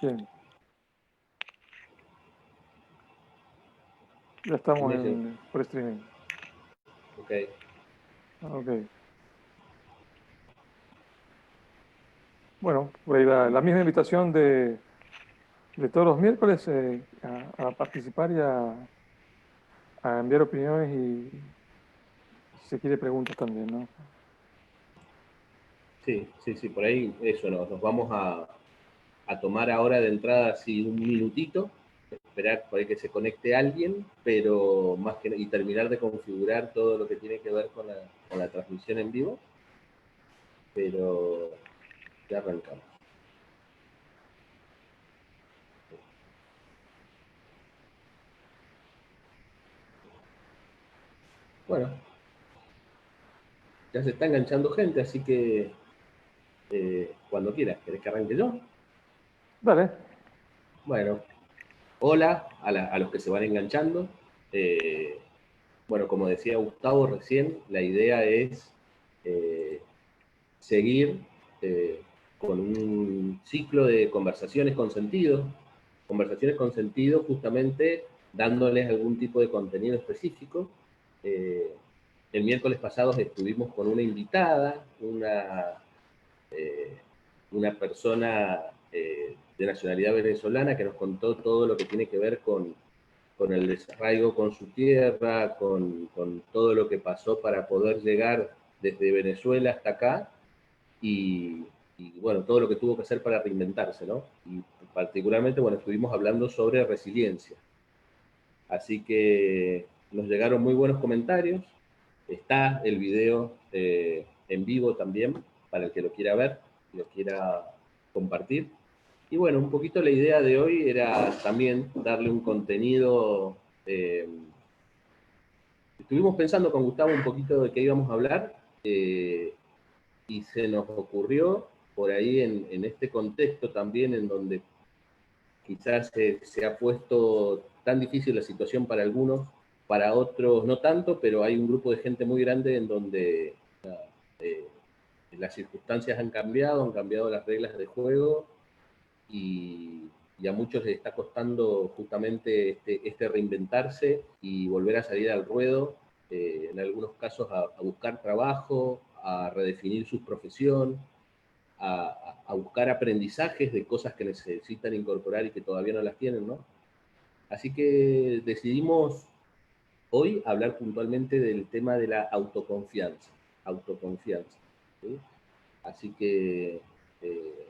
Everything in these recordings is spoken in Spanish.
Bien. Ya estamos por streaming. Ok. Ok. Bueno, por ahí la misma invitación de todos los miércoles a participar y a enviar opiniones y si se quiere preguntas también, ¿no? Sí, por ahí eso, nos vamos a tomar ahora de entrada así un minutito, esperar por ahí que se conecte alguien, pero más que y terminar de configurar todo lo que tiene que ver con la transmisión en vivo, pero ya arrancamos. Bueno, ya se está enganchando gente, así que cuando quieras, ¿querés que arranque yo? Dale. Bueno, hola a los que se van enganchando. Bueno, como decía Gustavo recién, la idea es seguir con un ciclo de conversaciones con sentido justamente dándoles algún tipo de contenido específico. El miércoles pasado estuvimos con una invitada, una persona de nacionalidad venezolana que nos contó todo lo que tiene que ver con el desarraigo con su tierra, con todo lo que pasó para poder llegar desde Venezuela hasta acá y bueno, todo lo que tuvo que hacer para reinventarse, ¿no? Y particularmente, bueno, estuvimos hablando sobre resiliencia. Así que nos llegaron muy buenos comentarios. Está el video en vivo también, para el que lo quiera ver, lo quiera compartir. Y bueno, un poquito la idea de hoy era también darle un contenido. Estuvimos pensando con Gustavo un poquito de qué íbamos a hablar y se nos ocurrió por ahí en este contexto también en donde quizás se ha puesto tan difícil la situación para algunos, para otros no tanto, pero hay un grupo de gente muy grande en donde eh, las circunstancias han cambiado las reglas de juego y a muchos les está costando justamente este reinventarse y volver a salir al ruedo, en algunos casos a buscar trabajo, a redefinir su profesión, a buscar aprendizajes de cosas que necesitan incorporar y que todavía no las tienen, ¿no? Así que decidimos hoy hablar puntualmente del tema de la autoconfianza, ¿sí? Así que, eh,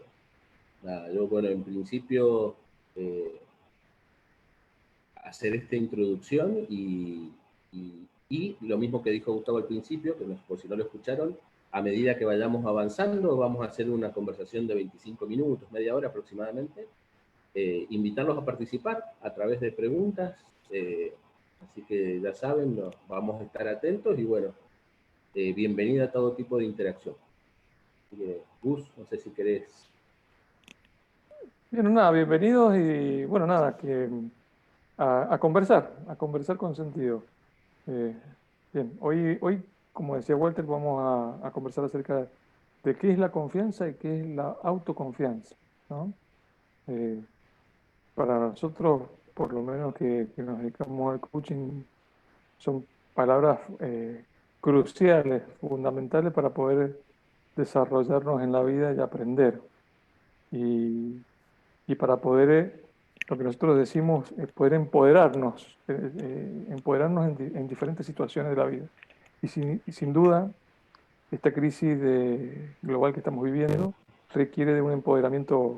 nada, yo, bueno, en principio, eh, hacer esta introducción y lo mismo que dijo Gustavo al principio, que por si no lo escucharon, a medida que vayamos avanzando, vamos a hacer una conversación de 25 minutos, media hora aproximadamente, invitarlos a participar a través de preguntas, así que ya saben, vamos a estar atentos y bueno, bienvenida a todo tipo de interacción. Gus, no sé si querés. Bien, nada, bienvenidos y bueno, nada, que a conversar con sentido. Eh, bien, hoy, como decía Walter, vamos a conversar acerca de qué es la confianza y qué es la autoconfianza, ¿no? Eh, para nosotros, por lo menos que nos dedicamos al coaching, son palabras cruciales, fundamentales para poder desarrollarnos en la vida y aprender. Y, y para poder, lo que nosotros decimos, es poder empoderarnos en diferentes situaciones de la vida. Y sin duda, esta crisis global que estamos viviendo requiere de un empoderamiento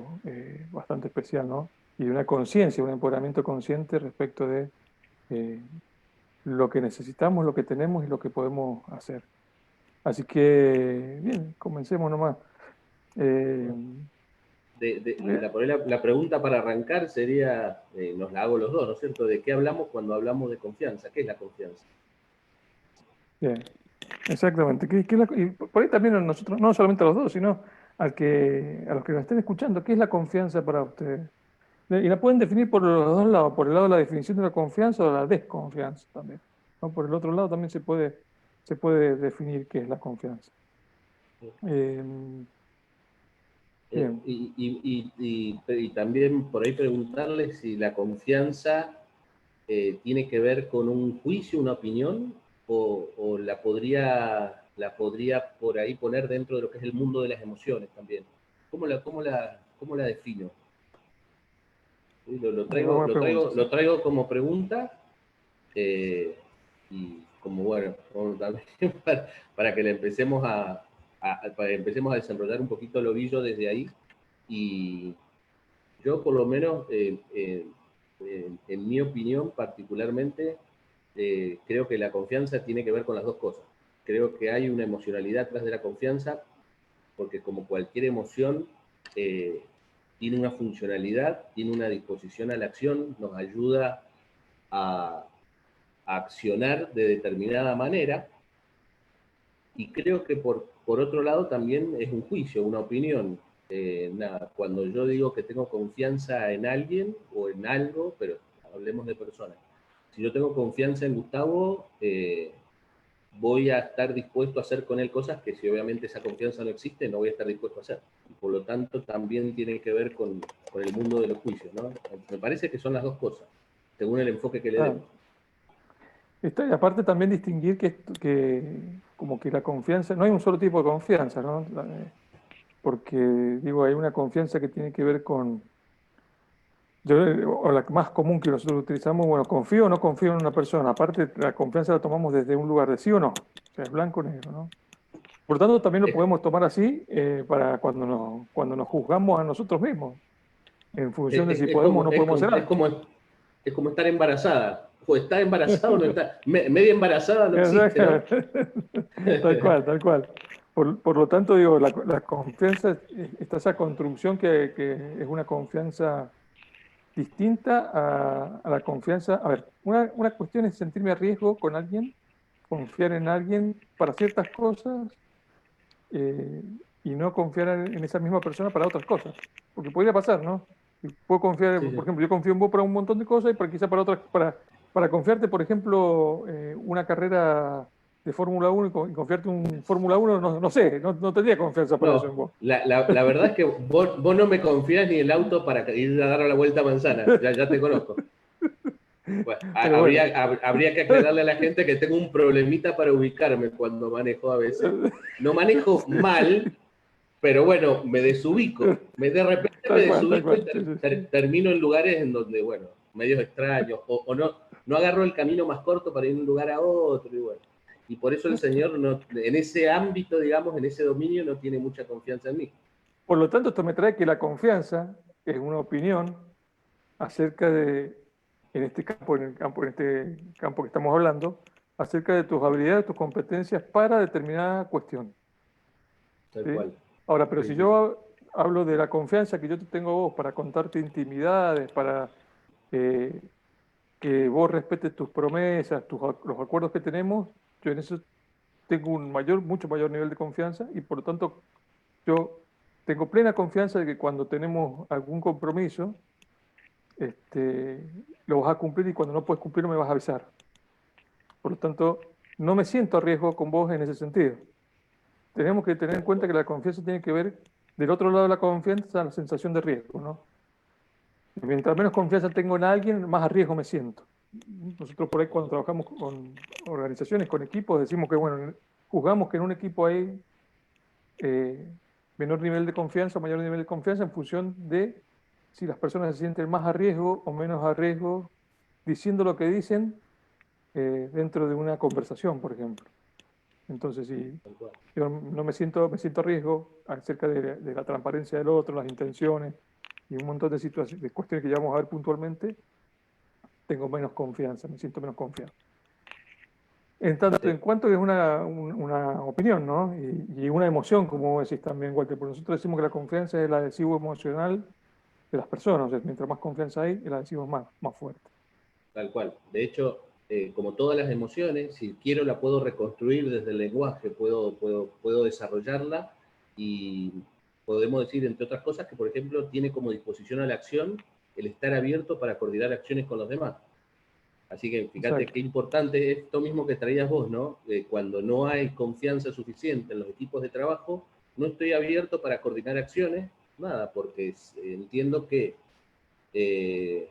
bastante especial, ¿no? Y de una conciencia, un empoderamiento consciente respecto de eh, lo que necesitamos, lo que tenemos y lo que podemos hacer. Así que, bien, comencemos nomás. Eh, eh, La pregunta para arrancar sería, nos la hago los dos, ¿no es cierto? ¿De qué hablamos cuando hablamos de confianza? ¿Qué es la confianza? bien, exactamente. Y por ahí también a nosotros, no solamente a los dos, sino a los que nos estén escuchando, ¿qué es la confianza para ustedes? Y la pueden definir por los dos lados, por el lado de la definición de la confianza o de la desconfianza también, ¿no? Por el otro lado también se puede definir qué es la confianza. Eh, Bien. Y también por ahí preguntarle si la confianza tiene que ver con un juicio, una opinión, o la podría por ahí poner dentro de lo que es el mundo de las emociones también. ¿Cómo la defino? Buena pregunta, sí. Lo traigo como pregunta y como bueno, también para que le empecemos para que empecemos a desarrollar un poquito el ovillo desde ahí. Y yo por lo menos, en mi opinión particularmente, creo que la confianza tiene que ver con las dos cosas. Creo que hay una emocionalidad tras de la confianza, porque como cualquier emoción, tiene una funcionalidad, tiene una disposición a la acción, nos ayuda a accionar de determinada manera, y creo que por otro lado también es un juicio, una opinión. Cuando yo digo que tengo confianza en alguien o en algo, pero hablemos de personas. Si yo tengo confianza en Gustavo, voy a estar dispuesto a hacer con él cosas que si obviamente esa confianza no existe, no voy a estar dispuesto a hacer. Y por lo tanto, también tiene que ver con el mundo de los juicios, ¿no? Me parece que son las dos cosas, según el enfoque que le Claro. demos. Y aparte también distinguir que como que la confianza, no hay un solo tipo de confianza, ¿no? Porque digo, hay una confianza que tiene que ver con, o la más común que nosotros utilizamos, bueno, confío o no confío en una persona. Aparte, la confianza la tomamos desde un lugar de sí o no, o sea, es blanco o negro, ¿no? Por lo tanto, también lo podemos tomar así para cuando nos juzgamos a nosotros mismos, en función de si podemos o no podemos hacer algo. Es como estar embarazada. O está embarazada o no está. Media embarazada no existe, ¿no? Tal cual, tal cual. Por lo tanto, digo, la confianza, está esa construcción que es una confianza distinta a la confianza. A ver, una cuestión es sentirme a riesgo con alguien, confiar en alguien para ciertas cosas eh, y no confiar en esa misma persona para otras cosas. Porque podría pasar, ¿no? Y puedo confiar, Sí, por sí. ejemplo, yo confío en vos para un montón de cosas y quizá para otras, para confiarte, por ejemplo, una carrera de Fórmula 1 y confiarte un Fórmula 1, no sé, no tendría confianza para eso en No, vos. la verdad es que vos no me confías ni el auto para ir a dar la vuelta a manzana. Ya te conozco. Bueno, Pero bueno, habría que aclararle a la gente que tengo un problemita para ubicarme cuando manejo a veces. No manejo mal, pero bueno, me desubico. De repente me tal desubico y cual. Sí, sí, sí. termino en lugares en donde, bueno, medios extraños, o no agarro el camino más corto para ir de un lugar a otro, y bueno. Y por eso el Señor, en ese ámbito, digamos, en ese dominio, no tiene mucha confianza en mí. Por lo tanto, esto me trae que la confianza es una opinión acerca de, en este campo que estamos hablando, acerca de tus habilidades, tus competencias para determinada cuestión. Tal ¿Sí? cual. Ahora, pero Sí, si sí, sí. yo hablo de la confianza que yo te tengo a vos para contarte intimidades, para eh, que vos respetes tus promesas, los acuerdos que tenemos, yo en eso tengo mucho mayor nivel de confianza y por lo tanto yo tengo plena confianza de que cuando tenemos algún compromiso, lo vas a cumplir y cuando no puedes cumplir me vas a avisar. Por lo tanto, no me siento a riesgo con vos en ese sentido. Tenemos que tener en cuenta que la confianza tiene que ver, del otro lado de la confianza, la sensación de riesgo, ¿no? Mientras menos confianza tengo en alguien, más a riesgo me siento. Nosotros por ahí cuando trabajamos con organizaciones, con equipos, decimos que, bueno, juzgamos que en un equipo hay eh, menor nivel de confianza o mayor nivel de confianza en función de si las personas se sienten más a riesgo o menos a riesgo diciendo lo que dicen dentro de una conversación, por ejemplo. Entonces, si Tal cual. yo no me siento a riesgo acerca de la transparencia del otro, las intenciones y un montón de situaciones, de cuestiones que ya vamos a ver puntualmente, tengo menos confianza, me siento menos confiado. En tanto en cuanto es una opinión, ¿no? Y una emoción, como decís también, Walter, porque nosotros decimos que la confianza es el adhesivo emocional de las personas, o sea, mientras más confianza hay, el adhesivo es más fuerte. Tal cual. De hecho, como todas las emociones, si quiero la puedo reconstruir desde el lenguaje, puedo desarrollarla, y podemos decir, entre otras cosas, que por ejemplo tiene como disposición a la acción el estar abierto para coordinar acciones con los demás. Así que fíjate Exacto. qué importante es esto mismo que traías vos, ¿no? Cuando no hay confianza suficiente en los equipos de trabajo, no estoy abierto para coordinar acciones, nada, porque entiendo que eh,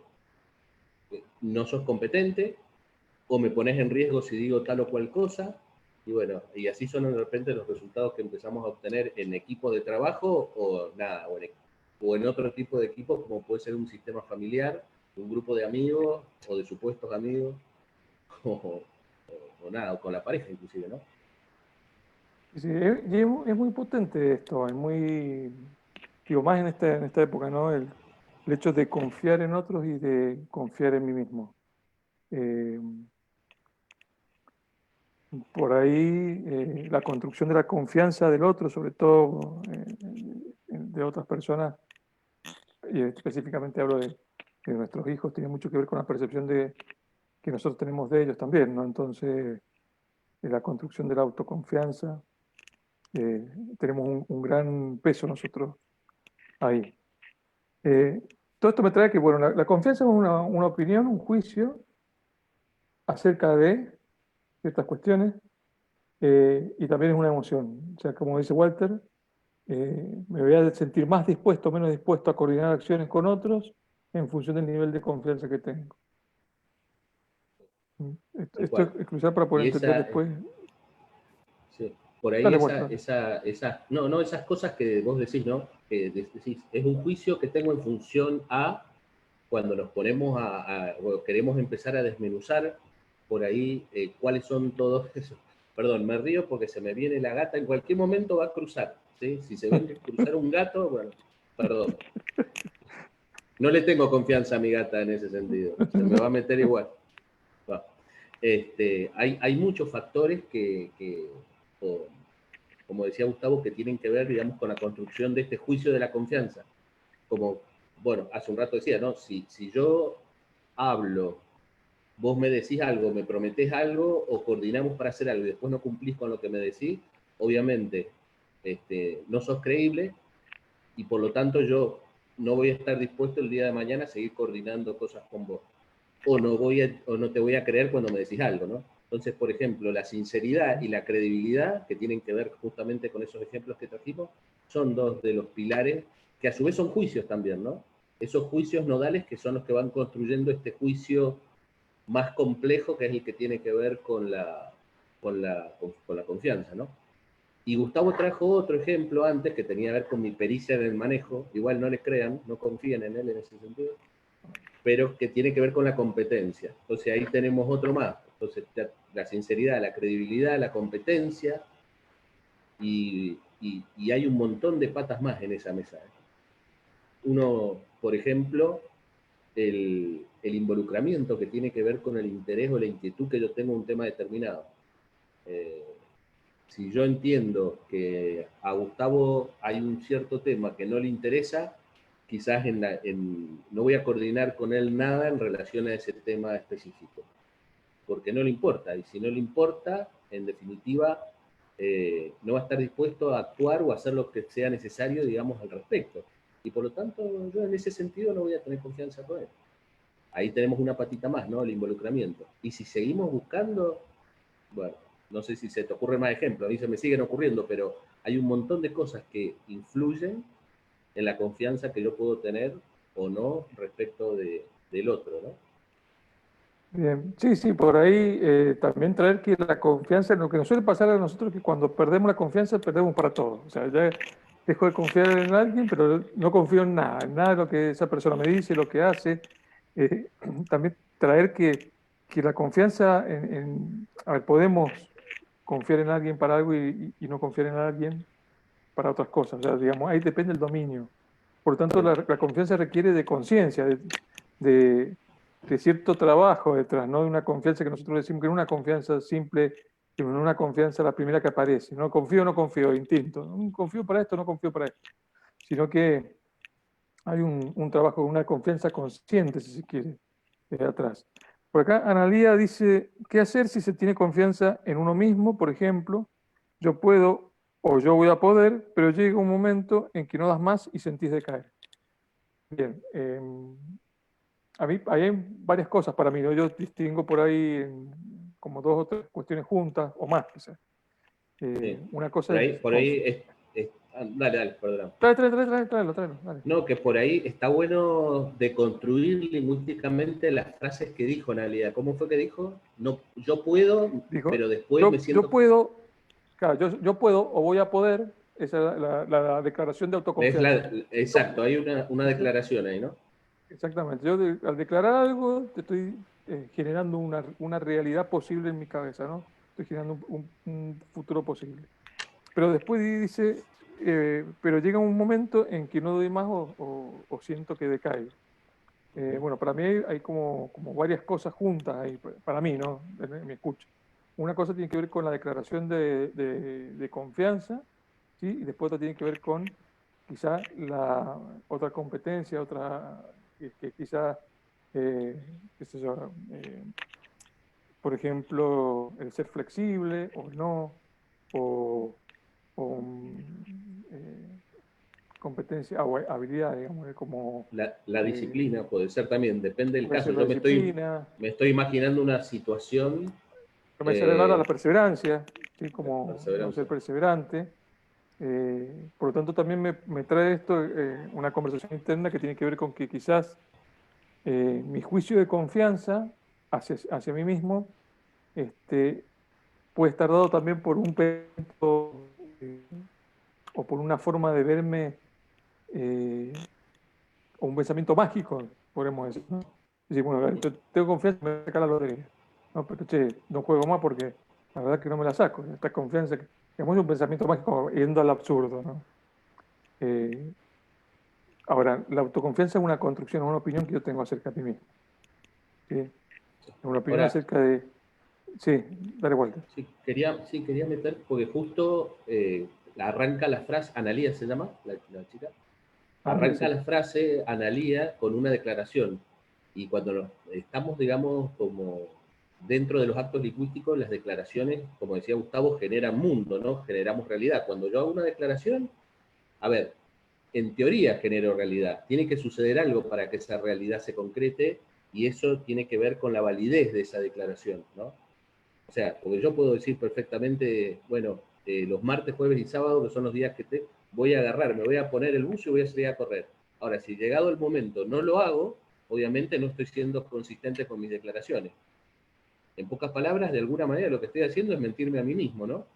no sos competente o me pones en riesgo si digo tal o cual cosa. Y bueno, y así son de repente los resultados que empezamos a obtener en equipo de trabajo o nada, o en otro tipo de equipo como puede ser un sistema familiar, un grupo de amigos o de supuestos amigos o, o nada, o con la pareja inclusive, ¿no? Sí, es muy potente esto, es muy, digo, más en esta época, ¿no? El hecho de confiar en otros y de confiar en mí mismo. Eh, por ahí, la construcción de la confianza del otro, sobre todo de otras personas, y específicamente hablo de nuestros hijos, tiene mucho que ver con la percepción que nosotros tenemos de ellos también, ¿no? Entonces, la construcción de la autoconfianza, eh, tenemos un gran peso nosotros ahí. Todo esto me trae que, bueno, la confianza es una opinión, un juicio acerca de ciertas cuestiones, y también es una emoción. O sea, como dice Walter, me voy a sentir más dispuesto o menos dispuesto a coordinar acciones con otros en función del nivel de confianza que tengo. Tal Esto cual. es crucial para poder Y entender esa, después. sí, por ahí Dale, Walter. Dale. no, esas cosas que vos decís, ¿no? Que decís, es un juicio que tengo en función a cuando nos ponemos o queremos empezar a desmenuzar por ahí cuáles son todos esos. Perdón, me río porque se me viene la gata, en cualquier momento va a cruzar, ¿sí? Si se ven cruzar un gato, bueno, perdón. No le tengo confianza a mi gata en ese sentido, se me va a meter igual. Va. Hay muchos factores o, como decía Gustavo, que tienen que ver, digamos, con la construcción de este juicio de la confianza. Como, bueno, hace un rato decía, ¿no? Si yo hablo, vos me decís algo, me prometés algo o coordinamos para hacer algo y después no cumplís con lo que me decís, obviamente no sos creíble y por lo tanto yo no voy a estar dispuesto el día de mañana a seguir coordinando cosas con vos. O no te voy a creer cuando me decís algo, ¿no? Entonces, por ejemplo, la sinceridad y la credibilidad, que tienen que ver justamente con esos ejemplos que trajimos, son dos de los pilares que a su vez son juicios también, ¿no? Esos juicios nodales que son los que van construyendo este juicio más complejo, que es el que tiene que ver con la confianza, ¿no? Y Gustavo trajo otro ejemplo antes que tenía que ver con mi pericia en el manejo, igual no le crean, no confíen en él en ese sentido, pero que tiene que ver con la competencia. Entonces ahí tenemos otro más. Entonces la sinceridad, la credibilidad, la competencia, y hay un montón de patas más en esa mesa. Uno, por ejemplo, el involucramiento que tiene que ver con el interés o la inquietud que yo tengo en un tema determinado. Eh, si yo entiendo que a Gustavo hay un cierto tema que no le interesa, quizás no voy a coordinar con él nada en relación a ese tema específico, porque no le importa. Y si no le importa, en definitiva, no va a estar dispuesto a actuar o a hacer lo que sea necesario, digamos, al respecto. Y por lo tanto, yo en ese sentido no voy a tener confianza con él. Ahí tenemos una patita más, ¿no? El involucramiento. Y si seguimos buscando, bueno, no sé si se te ocurre más ejemplos, a mí se me siguen ocurriendo, pero hay un montón de cosas que influyen en la confianza que yo puedo tener o no respecto del otro, ¿no? Bien, sí, sí, por ahí, también traer que la confianza, lo que nos suele pasar a nosotros es que cuando perdemos la confianza, perdemos para todo. O sea, ya dejo de confiar en alguien, pero no confío en nada de lo que esa persona me dice, lo que hace. Eh, También traer que la confianza a ver, podemos confiar en alguien para algo y no confiar en alguien para otras cosas. O sea, digamos, ahí depende el dominio. Por lo tanto, la confianza requiere de conciencia, de- de cierto trabajo detrás, no de una confianza que nosotros decimos que no es una confianza simple, sino una confianza la primera que aparece. No confío, no confío, instinto. Confío para esto, no confío para esto. Sino que hay un trabajo, una confianza consciente, si se quiere, atrás. Por acá, Analía dice, ¿qué hacer si se tiene confianza en uno mismo? Por ejemplo, yo puedo o yo voy a poder, pero llega un momento en que no das más y sentís decaer. Bien, a mí ahí hay varias cosas para mí, ¿no? Yo distingo por ahí como dos o tres cuestiones juntas o más, quizás. Sí. Una cosa es Por ahí Dale, perdón. Tráelo, dale. No, que por ahí está bueno deconstruir lingüísticamente las frases que dijo Nalia. ¿Cómo fue que dijo? No, yo puedo, Dijo, pero después me yo siento... puedo, claro, yo puedo o voy a poder, esa es la declaración de autoconfianza. Yo- Exacto, hay una esa- declaración ahí, ¿no? exactamente, al declarar algo, te estoy generando una realidad posible en mi cabeza, ¿no? Estoy generando un futuro posible. Pero después dice, pero llega un momento en que no doy más o siento que decaigo. Bueno, para mí hay como varias cosas juntas ahí, para mí, ¿no? En mi escucha. Una cosa tiene que ver con la declaración de confianza, ¿sí? Y después otra tiene que ver con quizá la otra competencia, otra que quizá, qué sé yo, por ejemplo, el ser flexible o no, o, o competencia o habilidad, digamos, como La disciplina puede ser también, depende del puede caso. ser la disciplina. Me estoy imaginando una situación, Me sale rara la eh, perseverancia, ¿sí? Como no ser perseverancia. perseverante. Por lo tanto, también me trae esto una conversación interna que tiene que ver con que quizás mi juicio de confianza hacia mí mismo puede estar dado también por un pensamiento o por una forma de verme eh, o un pensamiento mágico, podemos decir, ¿no? Decir, bueno, a ver, yo tengo confianza, me voy a sacar la lotería. No, pero che, no juego más porque la verdad que no me la saco. Esta confianza, que es muy un pensamiento mágico yendo al absurdo, ¿no? Eh, Ahora, la autoconfianza es una construcción, una opinión que yo tengo acerca de mí mismo. ¿Sí? Es una opinión Ahora, acerca de. Sí, dale vuelta. sí, quería meter, porque justo arranca la frase, Analía se llama, la chica, Analia, arranca sí. la frase Analía con una declaración. Y cuando estamos, digamos, como dentro de los actos lingüísticos, las declaraciones, como decía Gustavo, generan mundo, ¿no? Generamos realidad. Cuando yo hago una declaración, a ver, en teoría genero realidad. Tiene que suceder algo para que esa realidad se concrete y eso tiene que ver con la validez de esa declaración, ¿no? O sea, porque yo puedo decir perfectamente, bueno, los martes, jueves y sábados, que son los días que voy a agarrar, me voy a poner el buzo y voy a salir a correr. Ahora, si llegado el momento no lo hago, obviamente no estoy siendo consistente con mis declaraciones. En pocas palabras, de alguna manera lo que estoy haciendo es mentirme a mí mismo, ¿no?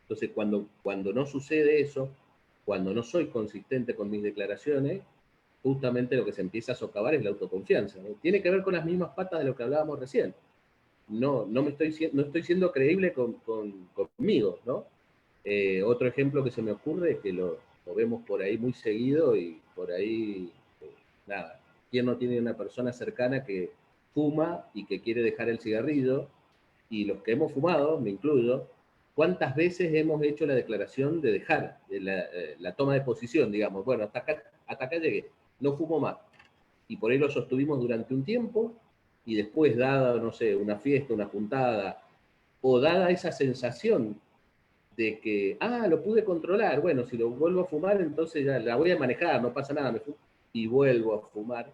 Entonces, cuando no sucede eso, cuando no soy consistente con mis declaraciones, justamente lo que se empieza a socavar es la autoconfianza, ¿no? Tiene que ver con las mismas patas de lo que hablábamos recién. No estoy siendo creíble conmigo, ¿no? Otro ejemplo que se me ocurre es que lo vemos por ahí muy seguido y por ahí, nada, ¿quién no tiene una persona cercana que fuma y que quiere dejar el cigarrillo? Y los que hemos fumado, me incluyo, ¿cuántas veces hemos hecho la declaración de dejar la toma de posición, digamos? Bueno, hasta acá llegué, no fumo más. Y por ahí lo sostuvimos durante un tiempo y después, dada, no sé, una fiesta, una juntada, o dada esa sensación de que, lo pude controlar, bueno, si lo vuelvo a fumar, entonces ya la voy a manejar, no pasa nada, y vuelvo a fumar.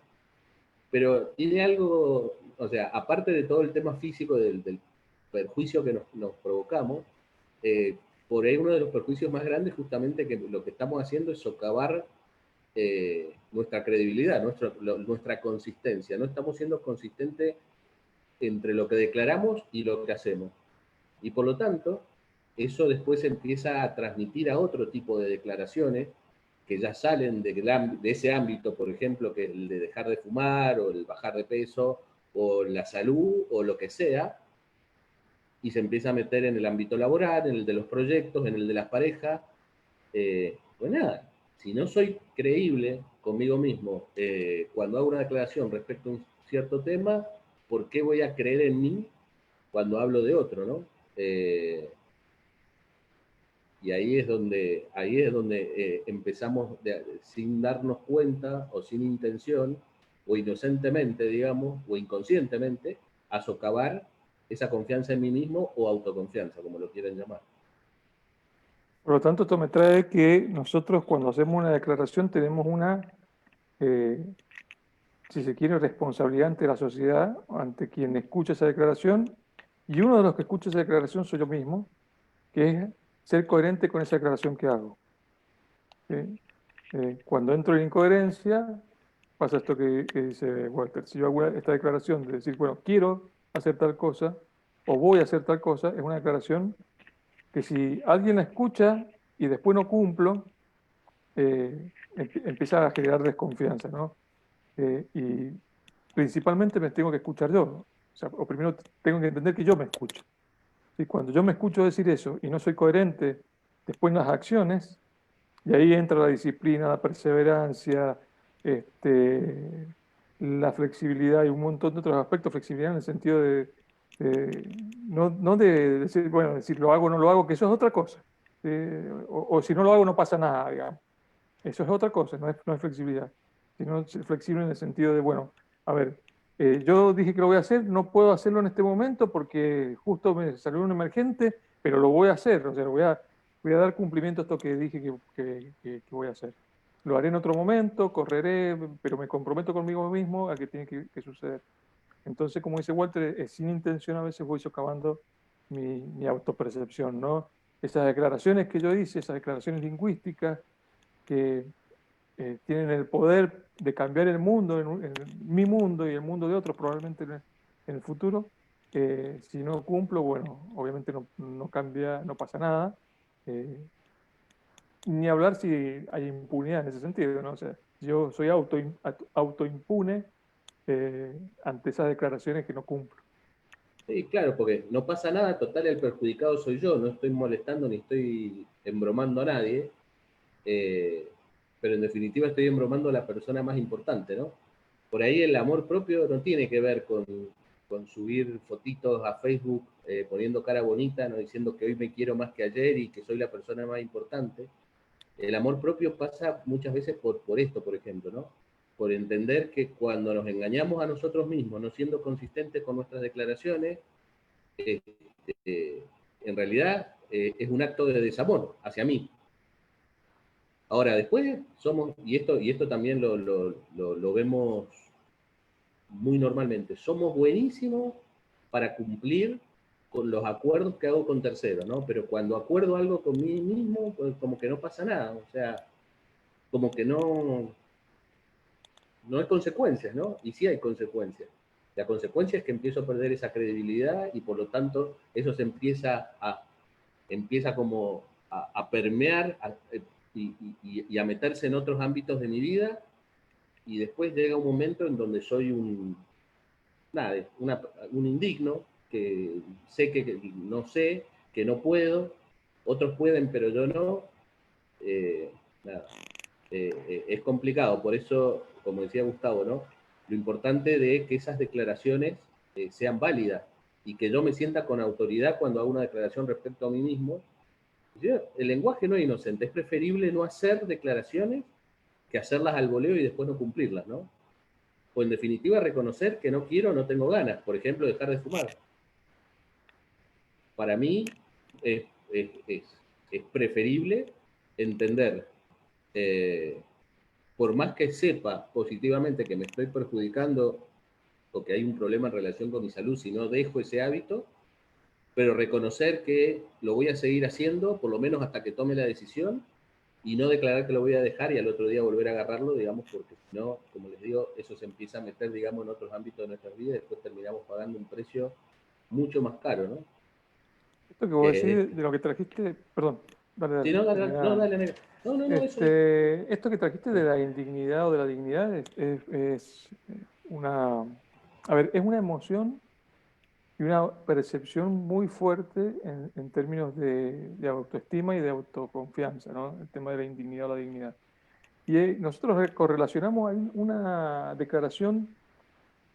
Pero tiene algo, o sea, aparte de todo el tema físico del perjuicio que nos provocamos, eh, por ahí uno de los perjuicios más grandes justamente que lo que estamos haciendo es socavar nuestra credibilidad, nuestra consistencia. No estamos siendo consistentes entre lo que declaramos y lo que hacemos. Y por lo tanto, eso después empieza a transmitir a otro tipo de declaraciones que ya salen de ese ámbito, por ejemplo, que es el de dejar de fumar o el bajar de peso o la salud o lo que sea, y se empieza a meter en el ámbito laboral, en el de los proyectos, en el de las parejas. Pues nada, si no soy creíble conmigo mismo cuando hago una declaración respecto a un cierto tema, ¿por qué voy a creer en mí cuando hablo de otro, no? Eh, y ahí es donde empezamos sin darnos cuenta o sin intención o inocentemente, digamos, o inconscientemente, a socavar esa confianza en mí mismo o autoconfianza, como lo quieran llamar. Por lo tanto, esto me trae que nosotros cuando hacemos una declaración tenemos eh, si se quiere, responsabilidad ante la sociedad, ante quien escucha esa declaración, y uno de los que escucha esa declaración soy yo mismo, que es ser coherente con esa declaración que hago. ¿sí? Cuando entro en incoherencia, pasa esto que dice Walter. Si yo hago esta declaración de decir, bueno, quiero hacer tal cosa o voy a hacer tal cosa, es una declaración que si alguien la escucha y después no cumplo, empieza a generar desconfianza, ¿no? Y principalmente me tengo que escuchar yo. O sea, o primero tengo que entender que yo me escucho. Y cuando yo me escucho decir eso y no soy coherente después en las acciones, y ahí entra la disciplina, la perseverancia, este, la flexibilidad y un montón de otros aspectos. Flexibilidad en el sentido no de decir, bueno, decir lo hago o no lo hago, que eso es otra cosa. O si no lo hago no pasa nada, digamos. Eso es otra cosa, no es flexibilidad, sino es flexible en el sentido de, bueno, a ver, yo dije que lo voy a hacer, no puedo hacerlo en este momento porque justo me salió un emergente, pero lo voy a hacer, o sea, voy a dar cumplimiento a esto que dije que voy a hacer. Lo haré en otro momento, correré, pero me comprometo conmigo mismo a que tiene que suceder. Entonces, como dice Walter, sin intención a veces voy socavando mi autopercepción, ¿no? Esas declaraciones que yo hice, esas declaraciones lingüísticas, que tienen el poder de cambiar el mundo, en mi mundo y el mundo de otros, probablemente en el futuro. Si no cumplo, bueno, obviamente no cambia, no pasa nada. Eh, Ni hablar si hay impunidad en ese sentido, ¿no? O sea, yo soy autoimpune ante esas declaraciones que no cumplo. Sí, claro, porque no pasa nada, total, el perjudicado soy yo, no estoy molestando ni estoy embromando a nadie, eh, pero en definitiva estoy embromando a la persona más importante, ¿no? Por ahí el amor propio no tiene que ver con subir fotitos a Facebook poniendo cara bonita, no diciendo que hoy me quiero más que ayer y que soy la persona más importante. El amor propio pasa muchas veces por esto, por ejemplo, ¿no? Por entender que cuando nos engañamos a nosotros mismos, no siendo consistentes con nuestras declaraciones, en realidad es un acto de desamor hacia mí. Ahora, después somos, y esto también lo vemos muy normalmente, somos buenísimos para cumplir con los acuerdos que hago con terceros, ¿no? Pero cuando acuerdo algo con mí mismo, pues como que no pasa nada, o sea, como que no hay consecuencias, ¿no? Y sí hay consecuencias. La consecuencia es que empiezo a perder esa credibilidad y por lo tanto eso se empieza como a permear y a meterse en otros ámbitos de mi vida y después llega un momento en donde soy un indigno, que sé que no sé, que no puedo, otros pueden pero yo no, nada, es complicado, por eso, como decía Gustavo, ¿no? Lo importante de que esas declaraciones sean válidas y que yo me sienta con autoridad cuando hago una declaración respecto a mí mismo. El lenguaje no es inocente, es preferible no hacer declaraciones que hacerlas al voleo y después no cumplirlas, ¿no? O en definitiva reconocer que no quiero, no tengo ganas, por ejemplo, dejar de fumar. Para mí es, es, es, es preferible entender eh, por más que sepa positivamente que me estoy perjudicando o que hay un problema en relación con mi salud si no dejo ese hábito, pero reconocer que lo voy a seguir haciendo, por lo menos hasta que tome la decisión, y no declarar que lo voy a dejar y al otro día volver a agarrarlo, digamos, porque si no, como les digo, eso se empieza a meter, digamos, en otros ámbitos de nuestras vidas y después terminamos pagando un precio mucho más caro, ¿no? Esto que vos decís de lo que trajiste, perdón, dale, Si dale, no, no, termina. dale, no, eso es. Esto que trajiste de la indignidad o de la dignidad es una, a ver, es una emoción y una percepción muy fuerte en términos de autoestima y de autoconfianza, ¿no? El tema de la indignidad o la dignidad. Y nosotros correlacionamos ahí una declaración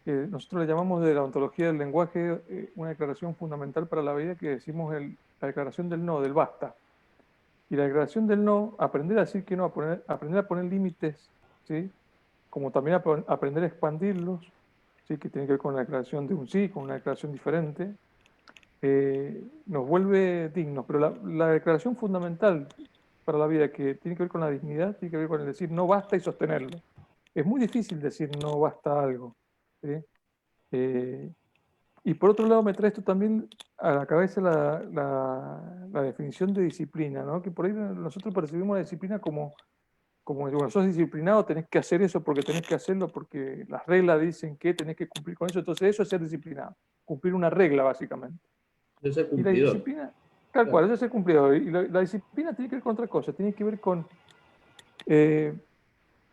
que nosotros le llamamos de la ontología del lenguaje, una declaración fundamental para la vida que decimos la declaración del no, del basta. Y la declaración del no, aprender a decir que no, aprender a poner límites, ¿sí? Como también aprender a expandirlos, ¿sí? Que tiene que ver con la declaración de un sí, con una declaración diferente, nos vuelve dignos. Pero la declaración fundamental para la vida, que tiene que ver con la dignidad, tiene que ver con el decir no basta y sostenerlo. Es muy difícil decir no basta algo, ¿sí? Eh, y por otro lado me trae esto también a la cabeza la definición de disciplina, ¿no? Que por ahí nosotros percibimos la disciplina como como bueno, sos disciplinado, tenés que hacer eso porque tenés que hacerlo, porque las reglas dicen que tenés que cumplir con eso. Entonces eso es ser disciplinado, cumplir una regla básicamente. Yo soy Y la cumplidor. disciplina, tal Claro. cual, eso es ser cumplidor. Y la disciplina tiene que ver con otra cosa, tiene que ver con eh,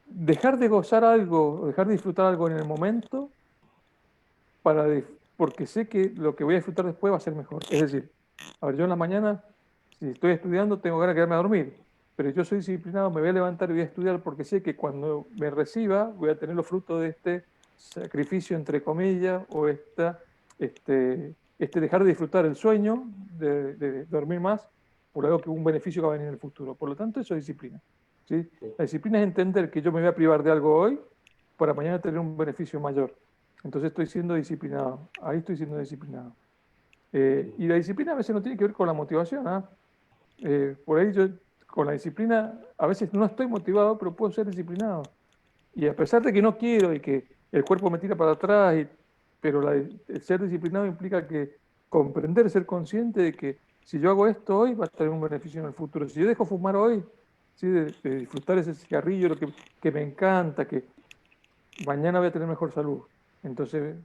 dejar de gozar algo, dejar de disfrutar algo en el momento para porque sé que lo que voy a disfrutar después va a ser mejor. Es decir, a ver, yo en la mañana, si estoy estudiando, tengo ganas de quedarme a dormir, pero yo soy disciplinado, me voy a levantar y voy a estudiar porque sé que cuando me reciba voy a tener los frutos de este sacrificio, entre comillas, o este dejar de disfrutar el sueño, de dormir más, por algo que un beneficio que va a venir en el futuro. Por lo tanto, eso es disciplina. ¿Sí? Sí. La disciplina es entender que yo me voy a privar de algo hoy para mañana tener un beneficio mayor. Entonces estoy siendo disciplinado, ahí estoy siendo disciplinado. Y la disciplina a veces no tiene que ver con la motivación. ¿Ah? Por ahí yo con la disciplina a veces no estoy motivado, pero puedo ser disciplinado. Y a pesar de que no quiero y que el cuerpo me tira para atrás, pero el ser disciplinado implica que comprender, ser consciente de que si yo hago esto hoy va a tener un beneficio en el futuro. Si yo dejo fumar hoy, ¿sí? De disfrutar ese cigarrillo, que me encanta, que mañana voy a tener mejor salud. Entonces,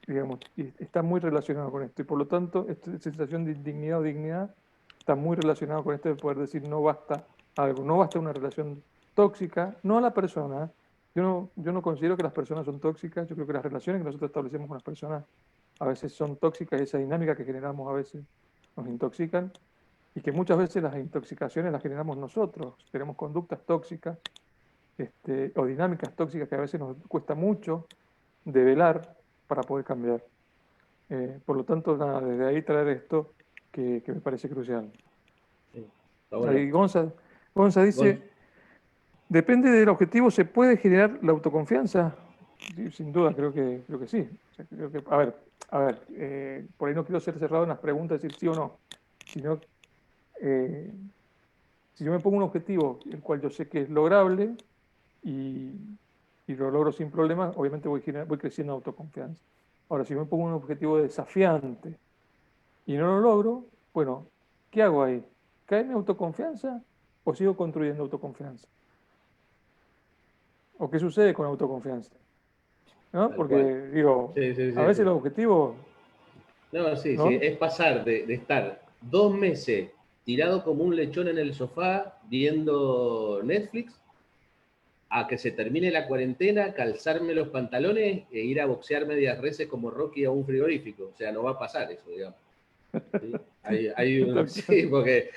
digamos, y está muy relacionado con esto. Y por lo tanto, esta sensación de indignidad o dignidad está muy relacionado con esto de poder decir no basta algo, no basta una relación tóxica, no a la persona. Yo no considero que las personas son tóxicas, yo creo que las relaciones que nosotros establecemos con las personas a veces son tóxicas, esa dinámica que generamos a veces nos intoxican y que muchas veces las intoxicaciones las generamos nosotros, tenemos conductas tóxicas o dinámicas tóxicas que a veces nos cuesta mucho develar para poder cambiar. Por lo tanto, nada, desde ahí traer esto que me parece crucial. Sí. Está bueno. Ahí Gonza Gon- dice, depende del objetivo, ¿se puede generar la autoconfianza? Sí, sin duda, creo que sí. O sea, a ver, por ahí no quiero ser cerrado en las preguntas, decir sí o no, sino eh, si yo me pongo un objetivo, el cual yo sé que es lograble y, y lo logro sin problemas, obviamente voy creciendo en autoconfianza. Ahora, si me pongo un objetivo desafiante y no lo logro, bueno, ¿qué hago ahí? ¿Cae mi autoconfianza o sigo construyendo autoconfianza? ¿O qué sucede con autoconfianza? ¿No? Tal Porque cual. digo, Sí, sí, a sí, veces sí. los objetivos, No, sí, sí. ¿no? Es pasar de estar 2 meses tirado como un lechón en el sofá viendo Netflix a que se termine la cuarentena, calzarme los pantalones e ir a boxear medias reses como Rocky a un frigorífico. O sea, no va a pasar eso, digamos. ¿Sí? Tal cual, Sí, porque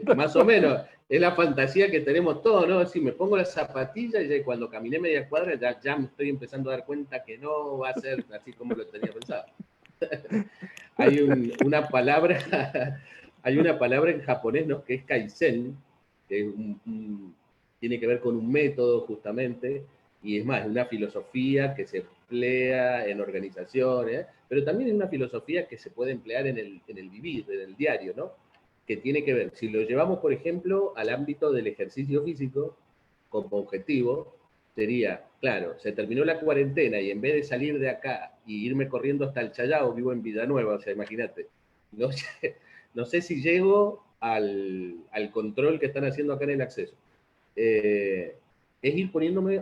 tal más o cual. menos es la fantasía que tenemos todos, ¿no? Si me pongo las zapatillas y cuando caminé media cuadra ya me estoy empezando a dar cuenta que no va a ser así como lo tenía pensado. Hay una palabra, hay una palabra en japonés, ¿no? Que es kaizen, que es tiene que ver con un método justamente, y es más, es una filosofía que se emplea en organizaciones, pero también es una filosofía que se puede emplear en el vivir, en el diario, ¿no? Que tiene que ver, si lo llevamos, por ejemplo, al ámbito del ejercicio físico como objetivo, sería, claro, se terminó la cuarentena y en vez de salir de acá y irme corriendo hasta el Chayao, vivo en Villanueva, o sea, imagínate, no sé, no sé si llego al control que están haciendo acá en el acceso. Es ir poniéndome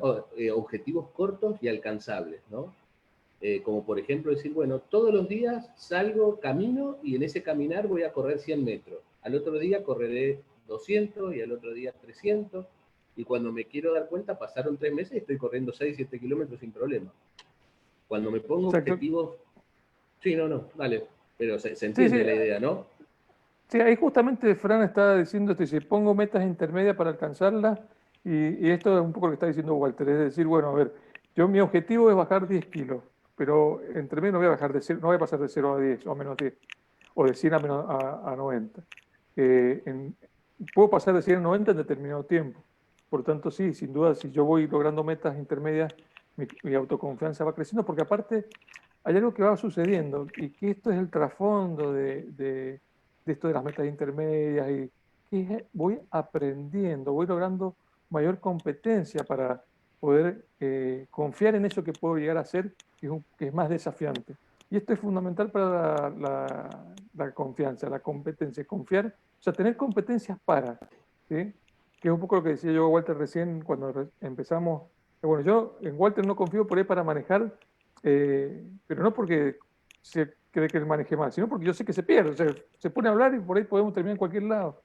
objetivos cortos y alcanzables, ¿no? Como por ejemplo decir, bueno, todos los días salgo, camino y en ese caminar voy a correr 100 metros. Al otro día correré 200 y al otro día 300. Y cuando me quiero dar cuenta, pasaron 3 meses y estoy corriendo 6, 7 kilómetros sin problema. Cuando me pongo Exacto. objetivos, sí, no, no, dale, pero se Sí, sí, entiende la idea, ¿no? sí, ahí justamente Fran está diciendo esto, dice, pongo metas intermedias para alcanzarlas, y esto es un poco lo que está diciendo Walter, es decir, bueno, a ver, mi objetivo es bajar 10 kilos, pero entre medio no voy a bajar de 0, no voy a pasar de 0 a 10 o menos 10, o de 100 a 90. Puedo pasar de 100 a 90 en determinado tiempo. Por tanto, sí, sin duda, si yo voy logrando metas intermedias, mi autoconfianza va creciendo, porque aparte hay algo que va sucediendo, y que esto es el trasfondo de esto de las metas intermedias, y que voy aprendiendo, voy logrando mayor competencia para poder confiar en eso que puedo llegar a hacer, que es más desafiante. Y esto es fundamental para la confianza, la competencia, confiar, o sea, tener competencias para, ¿sí? que es un poco lo que decía yo a Walter recién cuando empezamos. Bueno, yo en Walter no confío por ahí para manejar, pero no porque se cree que él maneje mal, sino porque yo sé que se pierde, o sea, se pone a hablar y por ahí podemos terminar en cualquier lado.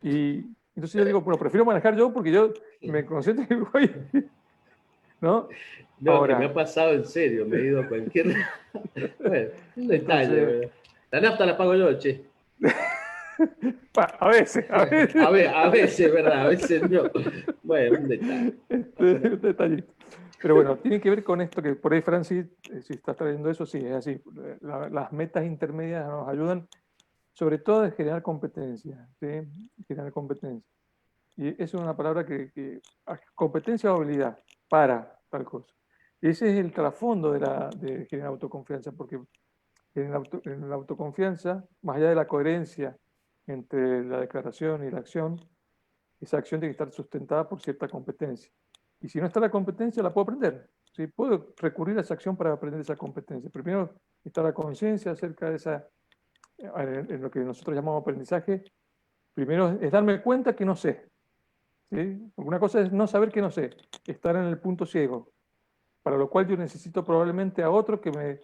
Y entonces yo digo, bueno, prefiero manejar yo porque yo me concentro y voy, ¿no? No, que me ha Ahora, pasado en serio, me he ido a cualquier... Bueno, un detalle, entonces, ¿verdad? La nafta la pago yo, che. a veces, a veces. A veces, ¿verdad? A veces no. Bueno, un detalle. Un detallito. Pero bueno, tiene que ver con esto que por ahí, Francis, si estás trayendo eso, sí, es así. Las metas intermedias nos ayudan sobre todo a generar competencia, ¿sí? Generar competencia. Y eso es una palabra competencia o habilidad para tal cosa. Y ese es el trasfondo de generar autoconfianza, porque en la autoconfianza, más allá de la coherencia entre la declaración y la acción, esa acción tiene que estar sustentada por cierta competencia. Y si no está la competencia, la puedo aprender. ¿Sí? Puedo recurrir a esa acción para aprender esa competencia. Primero está la conciencia acerca de esa, en lo que nosotros llamamos aprendizaje. Primero es darme cuenta que no sé. ¿Sí? Una cosa es no saber que no sé, estar en el punto ciego, para lo cual yo necesito probablemente a otro que me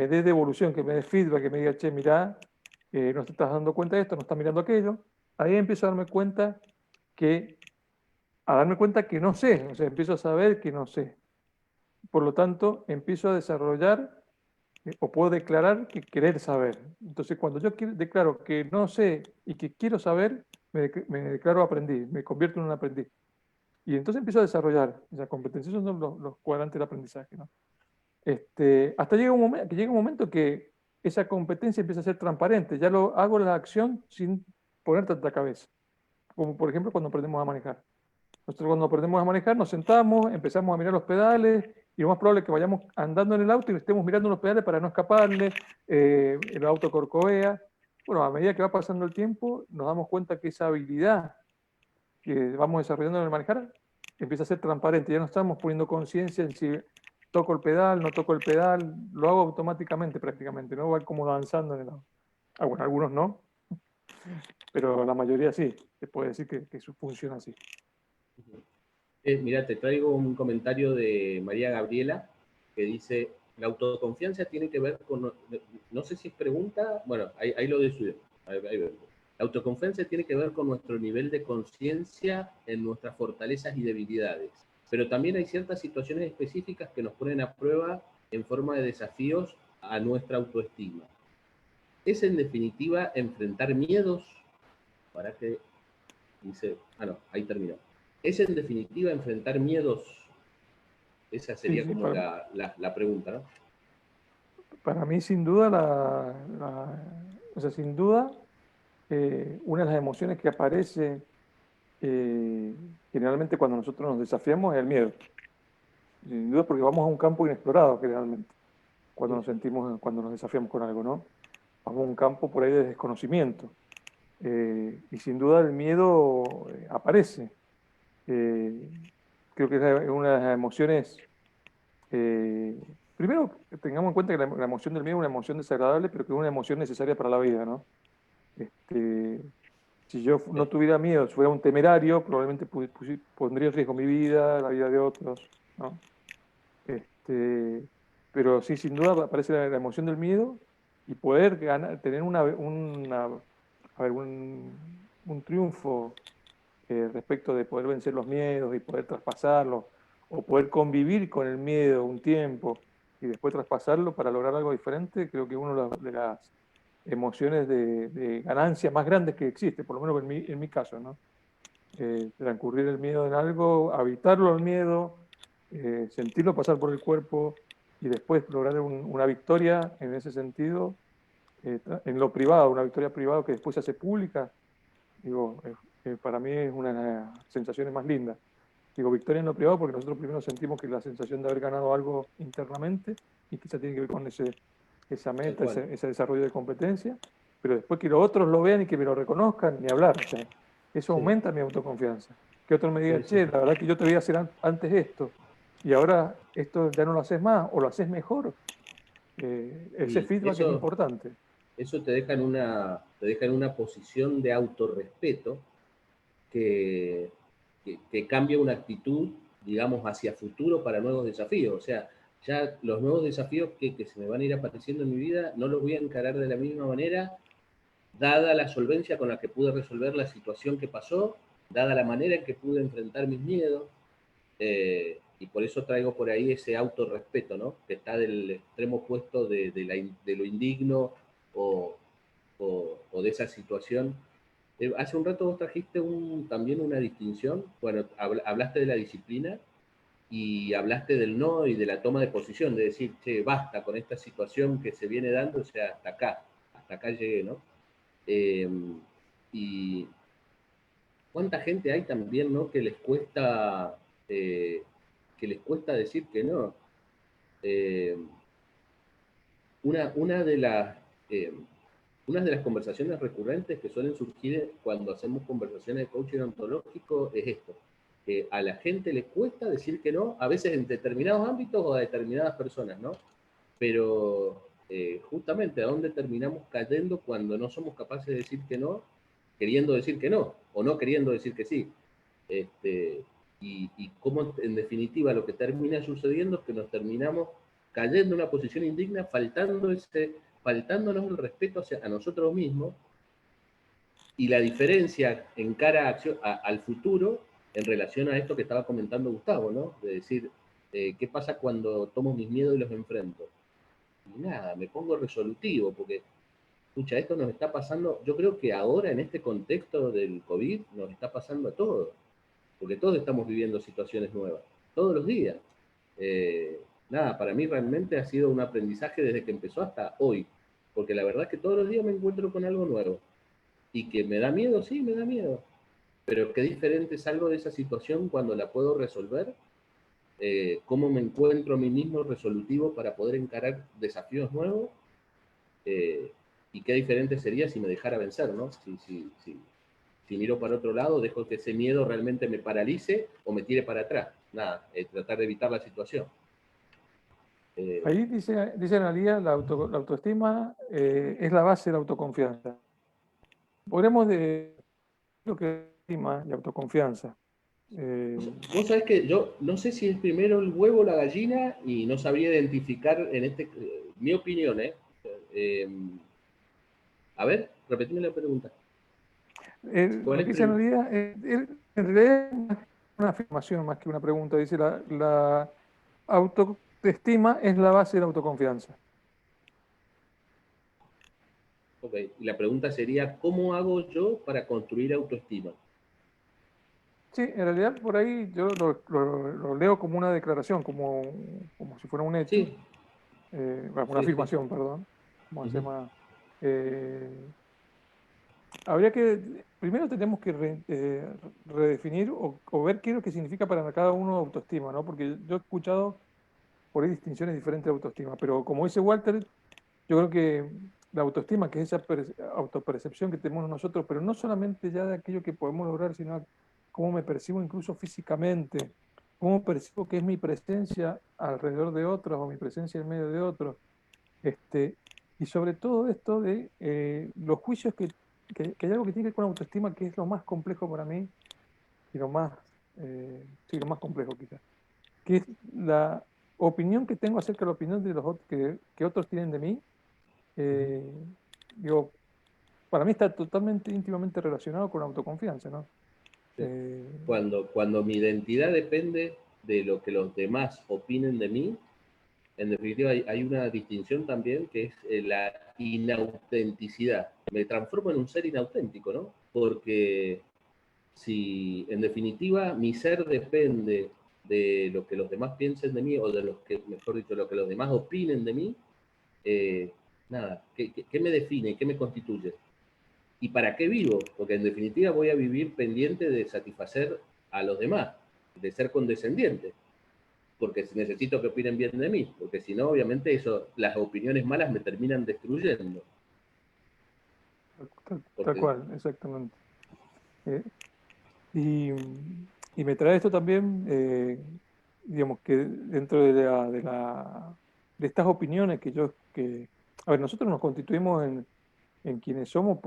dé devolución, que me dé feedback, que me diga, che, mirá, no te estás dando cuenta de esto, no estás mirando aquello. Ahí empiezo a darme cuenta que no sé, o sea, empiezo a saber que no sé. Por lo tanto, empiezo a desarrollar o puedo declarar que querer saber. Entonces, cuando yo declaro que no sé y que quiero saber, me declaro aprendiz, me convierto en un aprendiz. Y entonces empiezo a desarrollar esa competencia. Esos son los cuadrantes del aprendizaje, ¿no? Hasta llega un momento que esa competencia empieza a ser transparente. Ya lo hago la acción sin poner tanta cabeza. Como por ejemplo cuando aprendemos a manejar. Nosotros cuando aprendemos a manejar nos sentamos, empezamos a mirar los pedales y lo más probable es que vayamos andando en el auto y estemos mirando los pedales para no escaparle, el auto corcovea. Bueno, a medida que va pasando el tiempo nos damos cuenta que esa habilidad que vamos desarrollando en el manejar empieza a ser transparente. Ya no estamos poniendo conciencia en si toco el pedal, no toco el pedal, lo hago automáticamente prácticamente, ¿no? Va como avanzando en el auto. Ah, bueno, algunos no, pero la mayoría sí, se puede decir que eso funciona así. Mira, te traigo un comentario de María Gabriela que dice, la autoconfianza tiene que ver con, no sé si es pregunta, bueno, ahí lo desuyo. La autoconfianza tiene que ver con nuestro nivel de conciencia en nuestras fortalezas y debilidades, pero también hay ciertas situaciones específicas que nos ponen a prueba en forma de desafíos a nuestra autoestima. Es en definitiva enfrentar miedos, para que dice, no, ahí terminó. Es en definitiva enfrentar miedos. Esa Sí, sería sí, como la pregunta, ¿no? para mí sin duda, o sea, sin duda, una de las emociones que aparece generalmente cuando nosotros nos desafiamos es el miedo. Sin duda porque vamos a un campo inexplorado generalmente, cuando Sí. nos sentimos, cuando nos desafiamos con algo, ¿no? Vamos a un campo por ahí de desconocimiento. Y sin duda el miedo aparece. Eh, Creo que es una de las emociones. Primero, tengamos en cuenta que la emoción del miedo es una emoción desagradable, pero que es una emoción necesaria para la vida, ¿no? Este, si yo no tuviera miedo, si fuera un temerario, probablemente pondría en riesgo mi vida, la vida de otros, ¿no? Este, pero sí, sin duda aparece la emoción del miedo y poder tener a ver, un triunfo respecto de poder vencer los miedos y poder traspasarlos, o poder convivir con el miedo un tiempo y después traspasarlo para lograr algo diferente, creo que es una de las emociones de ganancia más grandes que existe, por lo menos en mi caso, ¿no? Transcurrir el miedo en algo, habitarlo el miedo, sentirlo pasar por el cuerpo y después lograr una victoria en ese sentido, en lo privado, una victoria privada que después se hace pública, digo, para mí es una de las sensaciones más lindas. Digo, victoria en lo privado porque nosotros primero sentimos que la sensación de haber ganado algo internamente y quizá tiene que ver con esa Tal meta, cual. ese desarrollo de competencia, pero después que los otros lo vean y que me lo reconozcan, ni hablar. O sea, eso Sí, aumenta mi autoconfianza. Que otros me digan, sí, sí. che, la verdad que yo te voy a hacer antes esto y ahora esto ya no lo haces más o lo haces mejor. Ese Y feedback es importante. eso te deja en una posición de autorrespeto que, que cambie una actitud, digamos, hacia futuro para nuevos desafíos. O sea, ya los nuevos desafíos que se me van a ir apareciendo en mi vida no los voy a encarar de la misma manera, dada la solvencia con la que pude resolver la situación que pasó, dada la manera en que pude enfrentar mis miedos, y por eso traigo por ahí ese autorrespeto, ¿no? Que está del extremo opuesto de lo indigno o, o de esa situación. Hace un rato vos trajiste también una distinción, bueno, hablaste de la disciplina y hablaste del no y de la toma de posición, de decir, che, basta con esta situación que se viene dando, o sea, hasta acá llegué, ¿no? Eh, y cuánta gente hay también, ¿no? Eh, que les cuesta decir que no. Eh, una de las, eh, una de las conversaciones recurrentes que suelen surgir cuando hacemos conversaciones de coaching ontológico es esto, que a la gente le cuesta decir que no, a veces en determinados ámbitos o a determinadas personas, ¿no? Pero justamente a dónde terminamos cayendo cuando no somos capaces de decir que no, queriendo decir que no, o no queriendo decir que sí. Este, y cómo en definitiva lo que termina sucediendo es que nos terminamos cayendo en una posición indigna, faltándonos el respeto a nosotros mismos, y la diferencia en cara al futuro en relación a esto que estaba comentando Gustavo, ¿no? De decir, ¿qué pasa cuando tomo mis miedos y los enfrento? Y nada, me pongo resolutivo, porque, escucha, esto nos está pasando, yo creo que ahora en este contexto del COVID nos está pasando a todos, porque todos estamos viviendo situaciones nuevas, todos los días. Nada, para mí realmente ha sido un aprendizaje desde que empezó hasta hoy, porque la verdad es que todos los días me encuentro con algo nuevo. Y que me da miedo, sí, me da miedo. Pero qué diferente salgo de esa situación cuando la puedo resolver, cómo me encuentro a mí mismo resolutivo para poder encarar desafíos nuevos, eh, y qué diferente sería si me dejara vencer, ¿no? Si miro para otro lado, dejo que ese miedo realmente me paralice o me tire para atrás. Nada, tratar de evitar la situación. Ahí dice Analía, la autoestima es la base de la autoconfianza. Podremos de lo que es autoestima y autoconfianza. Vos sabés que yo no sé si es primero el huevo o la gallina y no sabría identificar mi opinión, ¿eh? Eh, a ver, repetime la pregunta. ¿Cuál Lo es que dice primero? Analía, en realidad es una afirmación más que una pregunta. Dice, la autoestima es la base de la autoconfianza. Ok, y la pregunta sería, ¿cómo hago yo para construir autoestima? Sí, en realidad por ahí yo lo leo como una declaración, como si fuera un hecho, Sí, bueno, una sí, sí. afirmación, perdón, como se Ujú. llama. Habría que, primero tenemos que redefinir o ver qué es lo que significa para cada uno autoestima, ¿no? Porque yo he escuchado por ahí distinciones diferentes de autoestima, pero como dice Walter, yo creo que la autoestima, que es esa autopercepción que tenemos nosotros, pero no solamente ya de aquello que podemos lograr, sino cómo me percibo incluso físicamente, cómo percibo que es mi presencia alrededor de otros o mi presencia en medio de otros. Este, y sobre todo esto de los juicios que hay algo que tiene que ver con autoestima, que es lo más complejo para mí y lo más, sí, lo más complejo quizás, que es la opinión que tengo acerca de la opinión de los otros, que otros tienen de mí. eh, Digo, para mí está totalmente íntimamente relacionado con la autoconfianza, ¿no? Sí. Eh, Cuando mi identidad depende de lo que los demás opinen de mí, en definitiva hay una distinción también que es la inautenticidad. Me transformo en un ser inauténtico, ¿no? Porque si en definitiva mi ser depende de lo que los demás piensen de mí o de los que, mejor dicho, lo que los demás opinen de mí, eh, nada, ¿qué me define? ¿Qué me constituye? ¿Y para qué vivo? Porque en definitiva voy a vivir pendiente de satisfacer a los demás, de ser condescendiente, porque necesito que opinen bien de mí, porque si no, obviamente eso, las opiniones malas me terminan destruyendo. tal Porque, cual, exactamente. Eh, y, y me trae esto también, digamos, que dentro de estas opiniones a ver, nosotros nos constituimos en quienes somos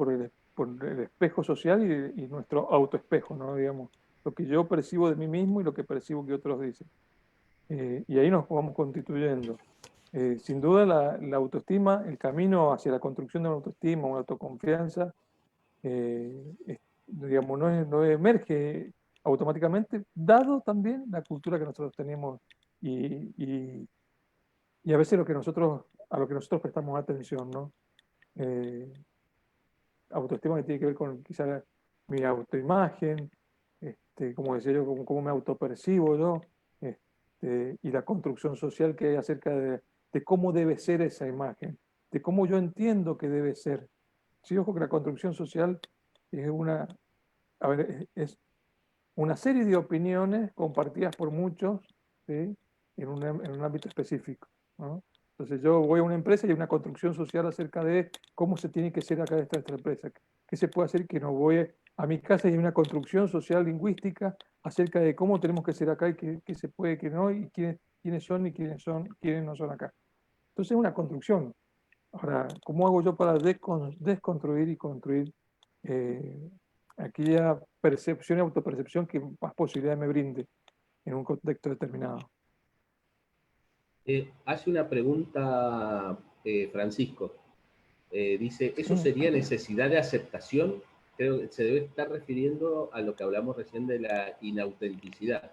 por el espejo social y nuestro autoespejo, ¿no? Digamos, lo que yo percibo de mí mismo y lo que percibo que otros dicen. Y ahí nos vamos constituyendo. Sin duda la autoestima, el camino hacia la construcción de una autoestima, una autoconfianza, digamos, no emerge automáticamente, dado también la cultura que nosotros tenemos y, y, y a veces a lo que nosotros prestamos atención, ¿no? Eh, Autoestima que tiene que ver con quizás mi autoimagen, como decía yo, cómo me autopercibo yo, y la construcción social que hay acerca de cómo debe ser esa imagen, de cómo yo entiendo que debe ser. Sí, ojo que la construcción social es a ver, es una serie de opiniones compartidas por muchos, ¿sí? En un ámbito específico, ¿no? Entonces yo voy a una empresa y hay una construcción social acerca de cómo se tiene que ser acá esta empresa, qué se puede hacer y qué no. Voy a mi casa y hay una construcción social lingüística acerca de cómo tenemos que ser acá y qué se puede, qué no, y quiénes son y quiénes no son acá. Entonces es una construcción. Ahora, ¿cómo hago yo para desconstruir y construir aquella percepción y autopercepción que más posibilidad me brinde en un contexto determinado? Hace una pregunta Francisco. Dice, ¿eso Mm. sería necesidad de aceptación? Creo que se debe estar refiriendo a lo que hablamos recién de la inautenticidad.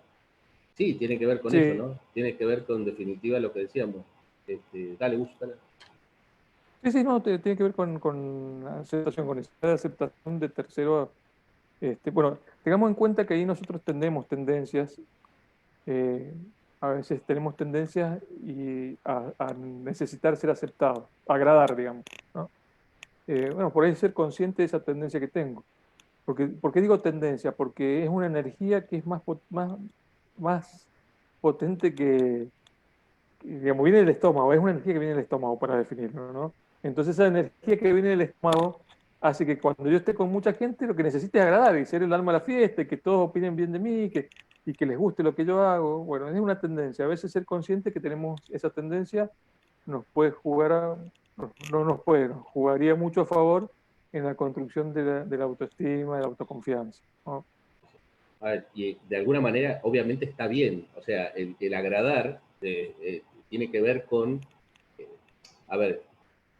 Sí, tiene que ver con eso, Sí, ¿no? Tiene que ver con definitiva lo que decíamos. Dale, gusto. sí, sí, no, tiene que ver con aceptación, con necesidad de aceptación de terceros. Bueno, tengamos en cuenta que ahí nosotros tenemos tendencias, eh, a veces tenemos tendencias a necesitar ser aceptados, agradar, digamos, ¿no? Bueno, por ahí ser consciente de esa tendencia que tengo. ¿Por qué digo tendencia? Porque es una energía que es más potente digamos, viene del estómago, es una energía que viene del estómago para definirlo, ¿no? Entonces esa energía que viene del estómago hace que cuando yo esté con mucha gente lo que necesite es agradar y ser el alma de la fiesta, y que todos opinen bien de mí, y que les guste lo que yo hago. Bueno, es una tendencia. A veces ser consciente que tenemos esa tendencia nos puede no nos puede, nos jugaría mucho a favor en la construcción de la autoestima, de la autoconfianza, ¿no? A ver, y de alguna manera, obviamente está bien. O sea, el agradar tiene que ver con, eh, a ver,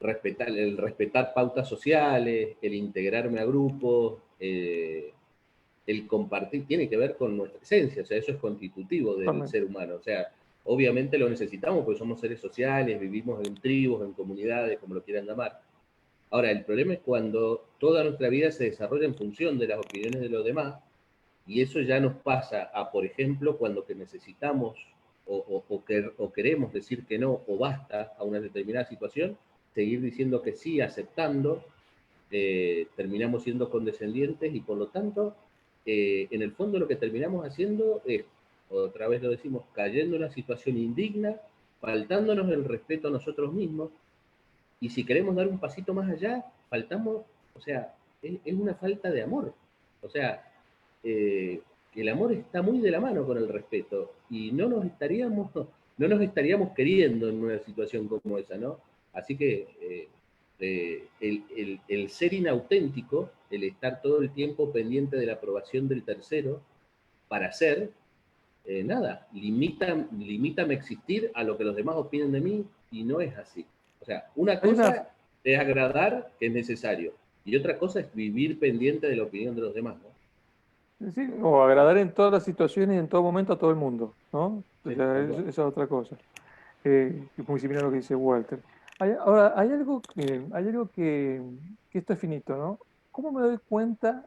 el respetar pautas sociales, el integrarme a grupos, el compartir, tiene que ver con nuestra esencia, o sea, eso es constitutivo del Totalmente. ser humano. O sea, obviamente lo necesitamos porque somos seres sociales, vivimos en tribus, en comunidades, como lo quieran llamar. Ahora, el problema es cuando toda nuestra vida se desarrolla en función de las opiniones de los demás, y eso ya nos pasa a, por ejemplo, cuando que necesitamos o queremos decir que no o basta a una determinada situación, seguir diciendo que sí, aceptando, terminamos siendo condescendientes y por lo tanto, en el fondo lo que terminamos haciendo es, otra vez lo decimos, cayendo en una situación indigna, faltándonos el respeto a nosotros mismos, y si queremos dar un pasito más allá, faltamos, o sea, es una falta de amor. O sea, eh, el amor está muy de la mano con el respeto y no nos estaríamos queriendo en una situación como esa, ¿no? Así que el ser inauténtico, el estar todo el tiempo pendiente de la aprobación del tercero para ser, nada, limítame existir a lo que los demás opinen de mí y no es así. O sea, una Hay una, cosa es agradar, que es necesario, y otra cosa es vivir pendiente de la opinión de los demás, ¿no? sí, o agradar en todas las situaciones y en todo momento a todo el mundo, ¿no? O Sí, sea, tal cual. esa es otra cosa. Muy similar a lo que dice Walter. Ahora, que esto es finito, ¿no? ¿Cómo me doy cuenta?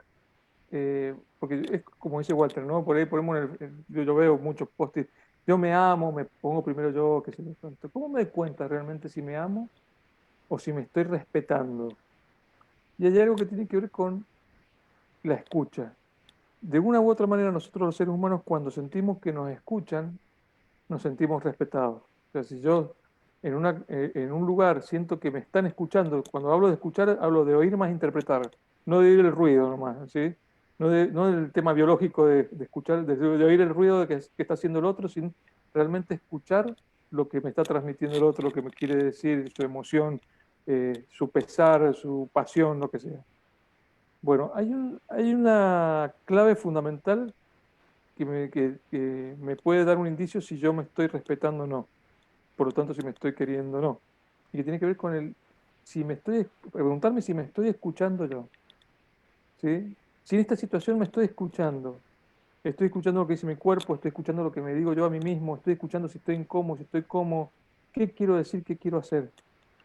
Porque es como dice Walter, ¿no? Por ahí ponemos yo veo muchos posts, yo me amo, me pongo primero yo, qué sé yo. ¿Cómo me doy cuenta realmente si me amo o si me estoy respetando? Y hay algo que tiene que ver con la escucha. De una u otra manera, nosotros los seres humanos, cuando sentimos que nos escuchan, nos sentimos respetados. O sea, si yo en un lugar siento que me están escuchando, cuando hablo de escuchar, hablo de oír más interpretar, no de oír el ruido nomás, ¿sí? No del tema biológico de escuchar, de oír el ruido que está haciendo el otro, sino realmente escuchar lo que me está transmitiendo el otro, lo que me quiere decir, su emoción, su pesar, su pasión, lo que sea. Bueno, hay una clave fundamental que me puede dar un indicio si yo me estoy respetando o no. Por lo tanto, si me estoy queriendo o no. Y que tiene que ver con preguntarme si me estoy escuchando yo. ¿Sí? Si en esta situación me estoy escuchando lo que dice mi cuerpo, estoy escuchando lo que me digo yo a mí mismo, estoy escuchando si estoy incómodo, si estoy cómodo, qué quiero decir, qué quiero hacer.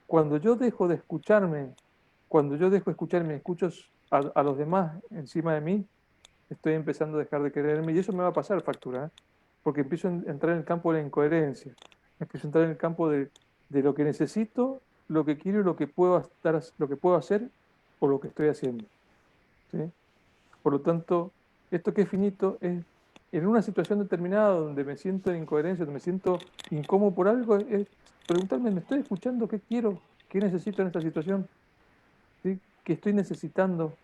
Cuando yo dejo de escucharme, cuando yo dejo de escucharme, escucho a los demás encima de mí, estoy empezando a dejar de quererme y eso me va a pasar factura, ¿eh? Porque empiezo a entrar en el campo de la incoherencia, empiezo a entrar en el campo de lo que necesito, lo que quiero y lo que puedo hacer o lo que estoy haciendo, ¿sí? Por lo tanto, esto que es finito es en una situación determinada donde me siento en incoherencia, donde me siento incómodo por algo, es preguntarme, ¿me estoy escuchando? ¿Qué quiero? ¿Qué necesito en esta situación? ¿Sí? ¿Qué estoy necesitando?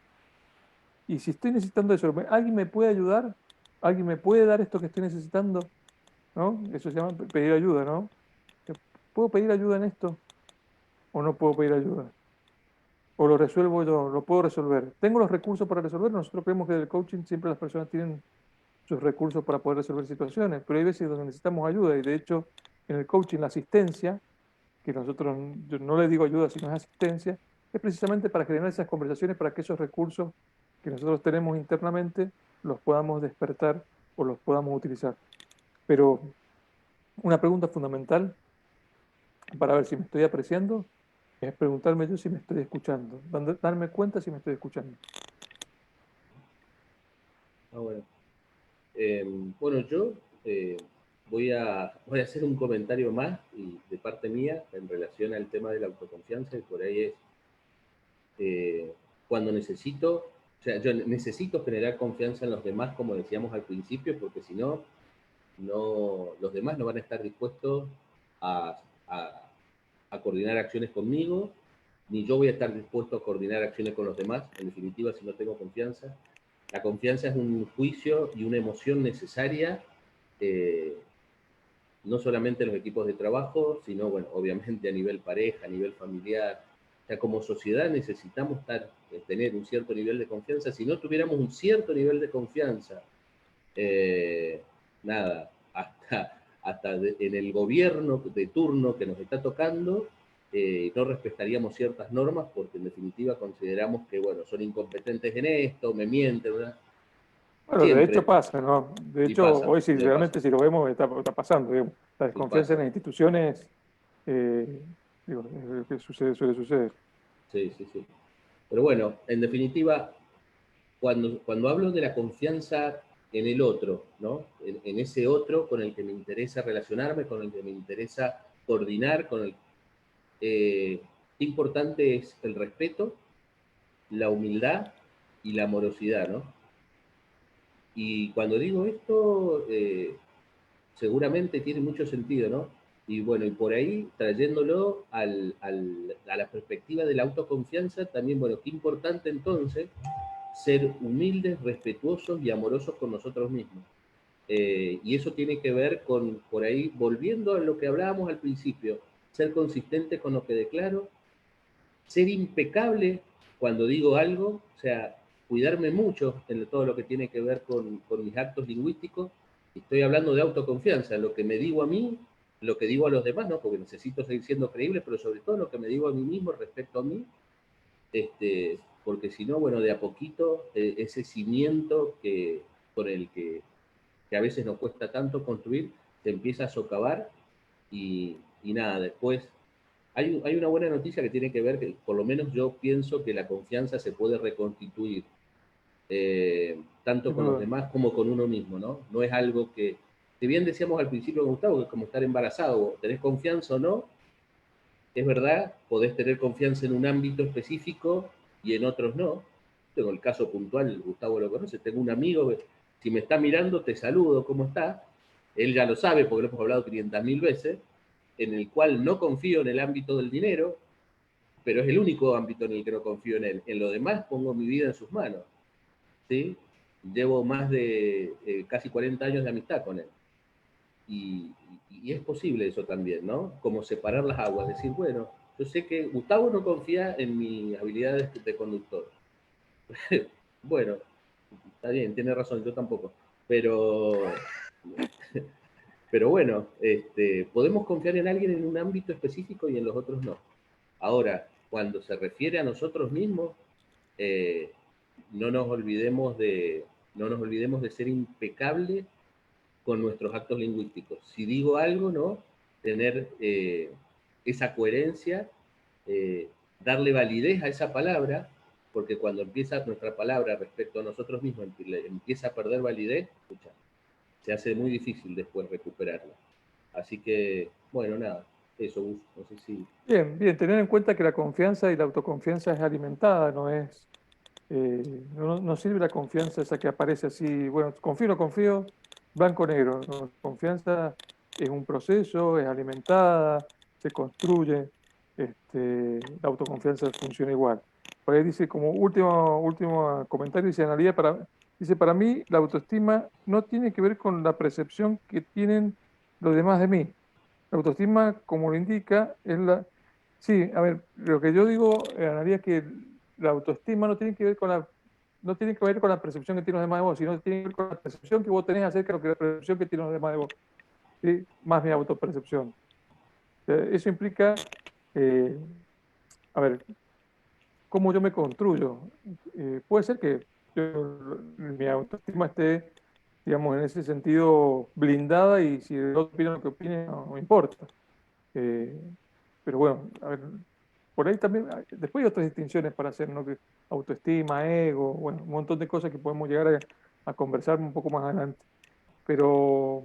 Y si estoy necesitando eso, ¿alguien me puede ayudar? ¿Alguien me puede dar esto que estoy necesitando? ¿No? Eso se llama pedir ayuda, ¿no? ¿Puedo pedir ayuda en esto o no puedo pedir ayuda? ¿O lo resuelvo yo? ¿Lo puedo resolver? ¿Tengo los recursos para resolver? Nosotros creemos que del coaching siempre las personas tienen sus recursos para poder resolver situaciones, pero hay veces donde necesitamos ayuda y de hecho en el coaching la asistencia, que nosotros, yo no le digo ayuda, sino es asistencia, es precisamente para generar esas conversaciones, para que esos recursos que nosotros tenemos internamente los podamos despertar o los podamos utilizar. Pero una pregunta fundamental para ver si me estoy apreciando es preguntarme yo si me estoy escuchando, darme cuenta si me estoy escuchando. Ah, bueno. Eh, bueno, yo eh, voy a hacer un comentario más y de parte mía en relación al tema de la autoconfianza y por ahí es eh, cuando necesito, o sea, yo necesito generar confianza en los demás, como decíamos al principio, porque si no, los demás no van a estar dispuestos a, a, a coordinar acciones conmigo, ni yo voy a estar dispuesto a coordinar acciones con los demás, en definitiva, si no tengo confianza. La confianza es un juicio y una emoción necesaria, eh, no solamente en los equipos de trabajo, sino, bueno, obviamente a nivel pareja, a nivel familiar. O sea, como sociedad necesitamos tener un cierto nivel de confianza. Si no tuviéramos un cierto nivel de confianza, eh, nada, en el gobierno de turno que nos está tocando, no respetaríamos ciertas normas porque en definitiva consideramos que, bueno, son incompetentes en esto, me mienten, ¿verdad? Bueno, de hecho Siempre, pasa, ¿no? De y hecho, pasa, hoy si me pasa, realmente si lo vemos está pasando, digamos. La y desconfianza en pasa. las instituciones, eh, digo, que suele suceder. Sí, sí, sí. Pero bueno, en definitiva, cuando hablo de la confianza en el otro, ¿no? En ese otro con el que me interesa relacionarme, con el que me interesa coordinar, qué importante es el respeto, la humildad y la amorosidad, ¿no? Y cuando digo esto, seguramente tiene mucho sentido, ¿no? Y bueno, y por ahí, trayéndolo a la perspectiva de la autoconfianza, también, bueno, qué importante entonces ser humildes, respetuosos y amorosos con nosotros mismos. Y eso tiene que ver con, por ahí, volviendo a lo que hablábamos al principio, ser consistente con lo que declaro, ser impecable cuando digo algo, o sea, cuidarme mucho en todo lo que tiene que ver con mis actos lingüísticos. Estoy hablando de autoconfianza, lo que me digo a mí, lo que digo a los demás, ¿no? Porque necesito seguir siendo creíble, pero sobre todo lo que me digo a mí mismo respecto a mí, porque si no, bueno, de a poquito ese cimiento con el que a veces nos cuesta tanto construir, se empieza a socavar y nada, después hay una buena noticia que tiene que ver que por lo menos yo pienso que la confianza se puede reconstituir, tanto Sin con los duda. demás como con uno mismo, ¿no? No es algo que, si bien decíamos al principio, Gustavo, que es como estar embarazado, tenés confianza o no, es verdad, podés tener confianza en un ámbito específico y en otros no. Tengo el caso puntual, Gustavo lo conoce, tengo un amigo que si me está mirando te saludo, ¿cómo está? Él ya lo sabe porque lo hemos hablado 500.000 veces, en el cual no confío en el ámbito del dinero, pero es el único ámbito en el que no confío en él. En lo demás pongo mi vida en sus manos, ¿sí? Llevo más de casi 40 años de amistad con él. Y, y, es posible eso también, ¿no? Como separar las aguas, decir, bueno, yo sé que Gustavo no confía en mis habilidades de conductor, Bueno, está bien, tiene razón, yo tampoco. Pero, pero bueno, podemos confiar en alguien en un ámbito específico y en los otros no. Ahora, cuando se refiere a nosotros mismos, eh, no nos olvidemos no nos olvidemos de ser impecables con nuestros actos lingüísticos. Si digo algo, ¿no? Tener esa coherencia, darle validez a esa palabra, porque cuando empieza nuestra palabra respecto a nosotros mismos, empieza a perder validez, escucha, se hace muy difícil después recuperarla. Así que, bueno, nada, eso, Gus, no sé si... Bien, bien, tener en cuenta que la confianza y la autoconfianza es alimentada, no es, no sirve la confianza esa que aparece así, bueno, confío o no confío, blanco o negro. ¿No? Confianza es un proceso, es alimentada, se construye, la autoconfianza funciona igual. Por ahí dice, como último comentario, dice Analía, dice, para mí la autoestima no tiene que ver con la percepción que tienen los demás de mí. La autoestima, como lo indica, es la... Sí, a ver, lo que yo digo, Analia, es que la autoestima no tiene que ver con no tiene que ver con la percepción que tienen los demás de vos, sino tiene que ver con la percepción que vos tenés acerca de lo que la percepción que tienen los demás de vos. ¿Sí? Más mi autopercepción. Eso implica, eh, a ver, cómo yo me construyo. Puede ser que mi autoestima esté, digamos, en ese sentido blindada y si el otro opina lo que opine, no me importa. Eh, pero bueno, a ver, por ahí también, después hay otras distinciones para hacer, ¿no? Que autoestima, ego, bueno, un montón de cosas que podemos llegar a conversar un poco más adelante. Pero,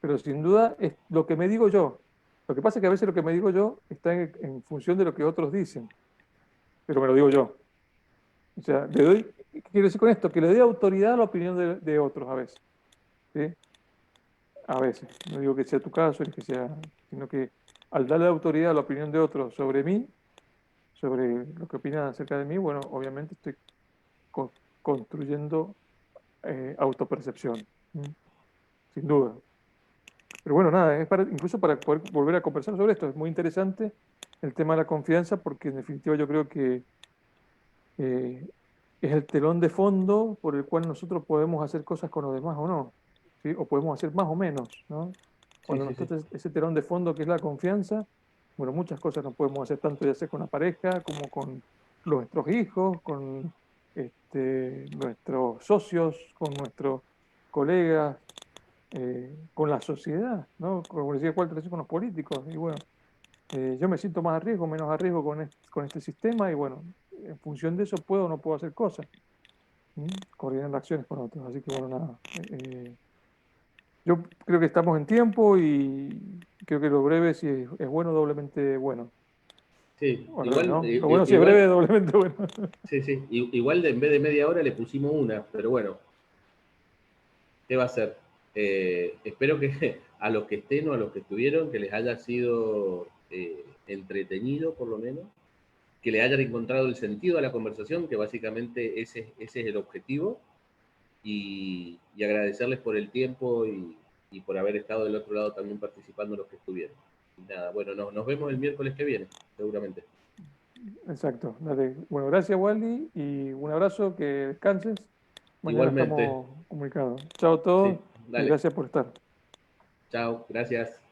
pero sin duda es lo que me digo yo. Lo que pasa es que a veces lo que me digo yo está en función de lo que otros dicen, pero me lo digo yo. O sea, ¿qué quiero decir con esto? Que le doy autoridad a la opinión de otros a veces. ¿Sí? A veces. No digo que sea tu caso, ni que sea, sino que al darle autoridad a la opinión de otros sobre mí, sobre lo que opinan acerca de mí, bueno, obviamente estoy co- construyendo autopercepción, sin duda. Pero bueno, nada, es incluso para poder volver a conversar sobre esto. Es muy interesante el tema de la confianza porque en definitiva yo creo que eh, es el telón de fondo por el cual nosotros podemos hacer cosas con los demás o no, ¿sí? O podemos hacer más o menos, ¿no? Sí, Cuando sí, nos sí. toca ese telón de fondo que es la confianza, bueno, muchas cosas no podemos hacer tanto ya sea con la pareja como con nuestros hijos, con nuestros socios, con nuestros colegas, con la sociedad, ¿no? Como decía Walter, con los políticos. Y bueno, yo me siento más a riesgo, menos a riesgo con este sistema y bueno, en función de eso puedo o no puedo hacer cosas, coordinar acciones con otros. Así que bueno, nada. Yo creo que estamos en tiempo y creo que lo breve si es bueno, doblemente bueno. Sí, O al revés, igual, ¿no? Lo bueno si es breve, igual, doblemente bueno. sí, sí, igual en vez de media hora le pusimos una, pero bueno, ¿qué va a ser? Espero que a los que estén o a los que estuvieron, que les haya sido entretenido por lo menos, que le hayan encontrado el sentido a la conversación, que básicamente ese es el objetivo, y agradecerles por el tiempo y por haber estado del otro lado también participando los que estuvieron. Y nada, bueno, nos vemos el miércoles que viene, seguramente. Exacto. Dale. Bueno, gracias, Wally, y un abrazo, que descanses. Mañana Igualmente, estamos comunicados. Chao a sí, todos y dale, gracias por estar. chao, gracias.